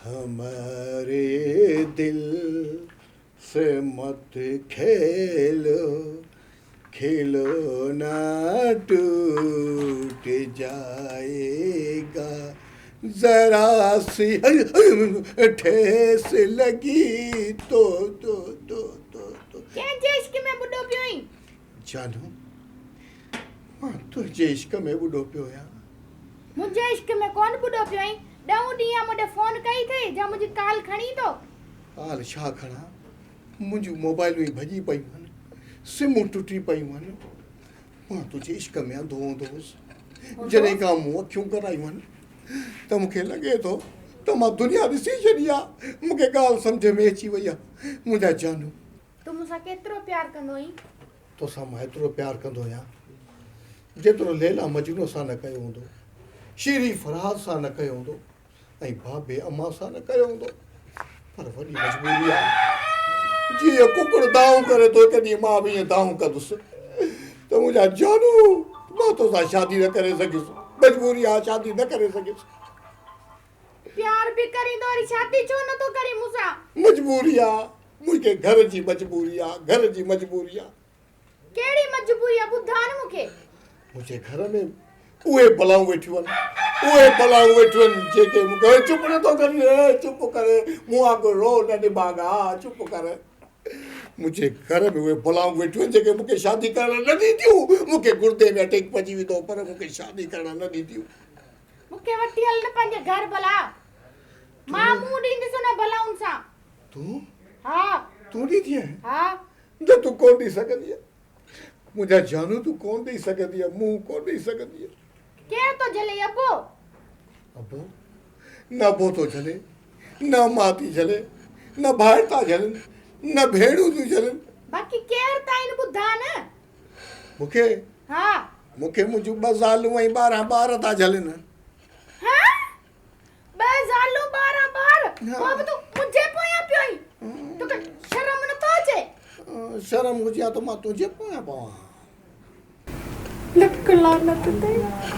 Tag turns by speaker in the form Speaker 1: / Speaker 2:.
Speaker 1: हमारे दिल से मत खेलो, खिलौना टूट जाएगा, जरा सी ठेस लगी तो
Speaker 2: क्या जैश के मैं बुढ़ो पियो ही
Speaker 1: जानू मां तुंहिंजे इश्क में बुढ़ो पियो आहियां।
Speaker 2: मुझे इश्क में कौन बुढ़ो पियो ही 10 ॾींहं मुझे फोन कई थे जा मुझे कॉल खणी तो
Speaker 1: हाल छा खणा, मुंहिंजूं मोबाइलूं ई भॼी पयूं आहिनि, सिमूं टुटी पयूं आहिनि। मां तुंहिंजे इश्क में अंधो हूंदो हुउसि, जॾहिं खां मूं अखियूं करायूं आहिनि त मूंखे लॻे थो त मां दुनिया ॾिसी छॾी आहे। मूंखे ॻाल्हि सम्झ में अची वई आहे। मुंहिंजा जानू
Speaker 2: तू मूंसां केतिरो प्यार कंदो ही
Speaker 1: तोसां मां एतिरो प्यारु कंदो आहियां जेतिरो लैला मजनू सां न कयो हूंदो, शीरी फराज सां न कयो हूंदो, ऐं बाबे अम्मा सां न कयो हूंदो। पर वॾी मजबूरी आहे, जीअं कुकुड़ दाऊं करे थो हिकु ॾींहुं मां बि ईअं दाऊं कंदुसि त मुंहिंजा जानू मां तोसां शादी न करे सघियुसि, मजबूरी आहे शादी न करे सघियुसि।
Speaker 2: प्यार भी करींदो वरी शादी छो न तो करी मूंसां?
Speaker 1: मजबूरी आहे, मुंहिंजे घर जी मजबूरी आहे, घर जी मजबूरी आहे।
Speaker 2: केड़ी मजबूरी आहे ॿुधान मूंखे।
Speaker 1: मुंहिंजे घर में उहे बलाऊं वेठियूं आहिनि जेके मूंखे चुप नथो करे, चुप करे मूं वांगुरु रो न निभागा, चुप कर। मुंहिंजे घर में उहे बलाऊं वेठियूं आहिनि जेके मूंखे शादी करण न ॾींदियूं। मूंखे गुर्दे में अटैक पइजी वेंदो पर मूंखे शादी करण न ॾींदियूं।
Speaker 2: मूंखे वठी हल न पंहिंजे घर भला, मां मुंहुं ॾींदसि न भलाउनि सां।
Speaker 1: तूं
Speaker 2: हा
Speaker 1: तूं ॾींदी आहे
Speaker 2: हा
Speaker 1: न, तूं कोन ॾेई सघंदी आहे। मुंहिंजा जानू तूं कोन ॾेई सघंदी आहे, मुंहुं कोन ॾेई सघंदी आहे।
Speaker 2: केर तो जले अबो?
Speaker 1: अबो न अबो थो झले, न मां थी झले, न भाइर था झलनि, न भेणूं थियूं झलनि।
Speaker 2: बाक़ी केर ताईं ॿुधा न।
Speaker 1: मूंखे
Speaker 2: हा
Speaker 1: मूंखे मुंहिंजूं 2 ज़ालूं ऐं 12 ॿार था झलनि।
Speaker 2: हाँ 2 ज़ालूं 12 ॿार
Speaker 1: हाँ।
Speaker 2: बाबू तू मुझे पोयां पियो ही तोखे शर्म न तो अचे?
Speaker 1: शर्म हुजे हा त मां तुंहिंजे पोयां पवां।
Speaker 2: लख लानत ते।